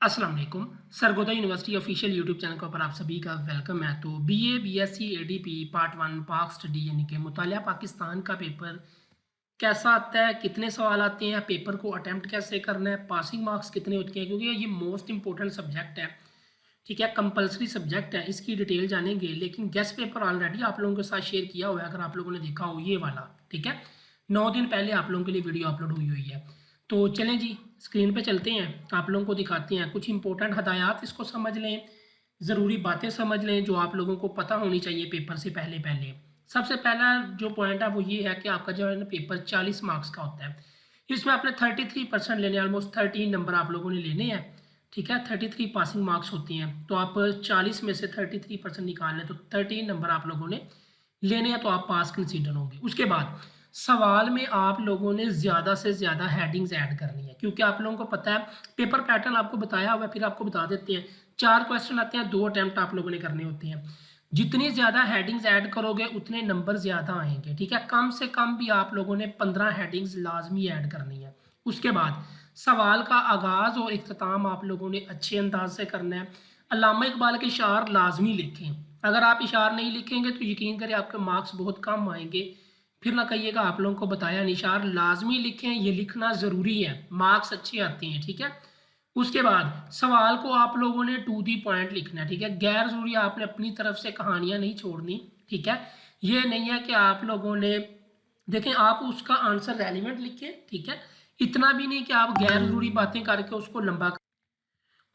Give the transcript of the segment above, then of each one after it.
अस्सलाम वालेकुम। Sargodha university official YouTube channel के ऊपर आप सभी का वेलकम है। तो बीए बीएससी एडीपी पार्ट 1 पाक स्टडी यानी कि मुतालिया पाकिस्तान का पेपर कैसा आता है, कितने सवाल आते हैं, पेपर को अटेम्प्ट कैसे करना है, पासिंग मार्क्स कितने होते हैं, क्योंकि ये मोस्ट इंपॉर्टेंट सब्जेक्ट है। ठीक है, कंपलसरी सब्जेक्ट है, इसकी डिटेल जानेंगे। लेकिन गेस्ट पेपर ऑलरेडी आप लोगों के साथ शेयर किया हुआ है, अगर आप लोगों ने देखा हो ये वाला। ठीक है, 9 दिन पहले आप लोगों के लिए वीडियो अपलोड हुई है। तो चलें जी, स्क्रीन पे चलते हैं, आप लोगों को दिखाते हैं कुछ इंपॉर्टेंट हदायत, इसको समझ लें, ज़रूरी बातें समझ लें जो आप लोगों को पता होनी चाहिए पेपर से पहले पहले। सबसे पहला जो पॉइंट है वो ये है कि आपका जो है ना पेपर 40 मार्क्स का होता है। इसमें आपने 33% लेने, ऑलमोस्ट 13 नंबर आप लोगों ने लेने हैं। ठीक है, 33 पासिंग मार्क्स होती हैं, तो आप 40 में से 33% निकाल लें तो 13 नंबर आप लोगों ने लेने हैं, तो आप पास कंसीडर होंगे। उसके बाद सवाल में आप लोगों ने ज़्यादा से ज़्यादा हेडिंग्स ऐड करनी है, क्योंकि आप लोगों को पता है पेपर पैटर्न आपको बताया हुआ है, फिर आपको बता देते हैं 4 क्वेश्चन आते हैं, 2 अटैम्प्ट आप लोगों ने करने होते हैं। जितनी ज़्यादा हेडिंग्स ऐड करोगे उतने नंबर ज़्यादा आएंगे। ठीक है, कम से कम भी आप लोगों ने 15 हेडिंग्स लाजमी ऐड करनी है। उसके बाद सवाल का आगाज़ और इख्तिताम आप लोगों ने अच्छे अंदाज से करना है। अल्लामा इकबाल के इशार लाजमी लिखें, अगर आप इशार नहीं लिखेंगे तो यकीन करें आपके मार्क्स बहुत कम आएंगे। फिर ना कहिएगा आप लोगों को बताया नहीं, इशार लाजमी लिखें, ये लिखना ज़रूरी है, मार्क्स अच्छे आते हैं। ठीक है, उसके बाद सवाल को आप लोगों ने टू दी पॉइंट लिखना है। ठीक है, गैर ज़रूरी आपने अपनी तरफ से कहानियाँ नहीं छोड़नी। ठीक है, ये नहीं है कि आप लोगों ने देखें आप उसका आंसर रेलिवेंट लिखें। ठीक है, इतना भी नहीं कि आप गैर ज़रूरी बातें करके उसको लंबा।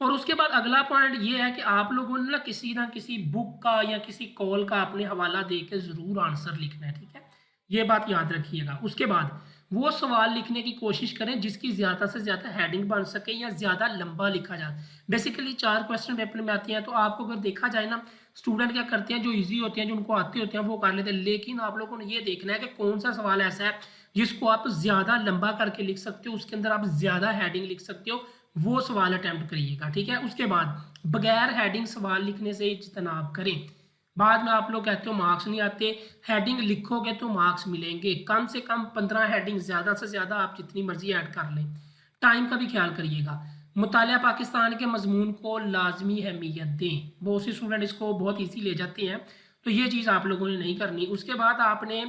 और उसके बाद अगला पॉइंट ये है कि आप लोगों ने ना किसी बुक का या किसी कॉल का अपने हवाला दे के ज़रूर आंसर लिखना है। ठीक है, ये बात याद रखिएगा। उसके बाद वो सवाल लिखने की कोशिश करें जिसकी ज़्यादा से ज़्यादा हेडिंग बन सके या ज़्यादा लंबा लिखा जाए। बेसिकली 4 क्वेश्चन पेपर में आती हैं, तो आपको अगर देखा जाए ना, स्टूडेंट क्या करते हैं, जो ईजी होते हैं, जो उनको आते होते हैं वो कर लेते हैं। लेकिन आप लोगों ने ये देखना है कि कौन सा सवाल ऐसा है जिसको आप ज़्यादा लंबा करके लिख सकते हो, उसके अंदर आप ज़्यादा हेडिंग लिख सकते हो, वो सवाल अटैम्प्ट करिएगा। ठीक है, उसके बाद बगैर हेडिंग सवाल लिखने से इज्तनाब करें। बाद में आप लोग कहते हो मार्क्स नहीं आते, हेडिंग लिखोगे तो मार्क्स मिलेंगे। कम से कम 15 हेडिंग, ज़्यादा से ज़्यादा आप जितनी मर्जी ऐड कर लें। टाइम का भी ख्याल करिएगा। मुतालिया पाकिस्तान के मजमून को लाजमी अहमियत दें, बहुत से स्टूडेंट इसको बहुत ईजी ले जाते हैं, तो ये चीज़ आप लोगों ने नहीं करनी। उसके बाद आपने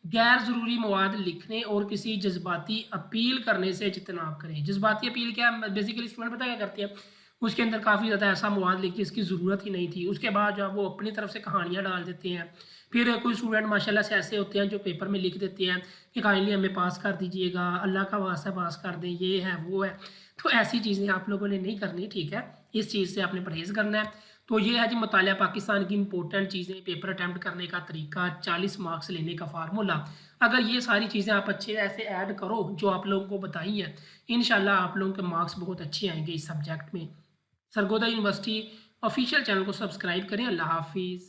गैर ज़रूरी मवाद लिखने और किसी जज्बाती अपील करने से इज्तनाब करें। जज्बाती अपील क्या है, बेसिकली स्टूडेंट पता क्या करते हैं, उसके अंदर काफ़ी ज़्यादा ऐसा मवाद लिखी इसकी ज़रूरत ही नहीं थी, उसके बाद जो वो अपनी तरफ से कहानियाँ डाल देते हैं। फिर कोई स्टूडेंट माशाल्लाह से ऐसे होते हैं जो पेपर में लिख देते हैं कि काइंडली हमें पास कर दीजिएगा, अल्लाह का वास्ता पास कर दें, ये है वो है। तो ऐसी चीज़ें आप लोगों ने नहीं करनी। ठीक है, इस चीज़ से आपने परहेज़ करना है। तो ये है जी मुतालिया पाकिस्तान की इंपॉर्टेंट चीज़ें, पेपर अटैम्प्ट करने का तरीका, 40 मार्क्स लेने का फार्मूला। अगर ये सारी चीज़ें आप अच्छे ऐसे ऐड करो जो आप लोगों को बताई हैं, इंशाल्लाह आप लोगों के मार्क्स बहुत अच्छे आएंगे इस सब्जेक्ट में। सरगोदा यूनिवर्सिटी ऑफिशियल चैनल को सब्सक्राइब करें। अल्लाह हाफिज़।